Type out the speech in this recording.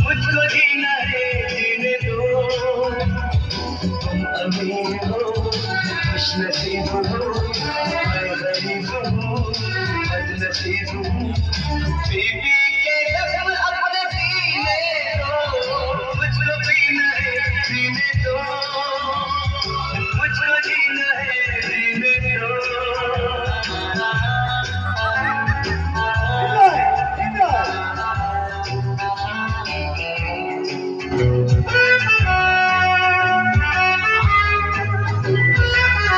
मुझको जीना है जीने दो तुम अमीर हो खुश नसीब हो मैं गरीब हूँ बदनसीब हूँ बीवी के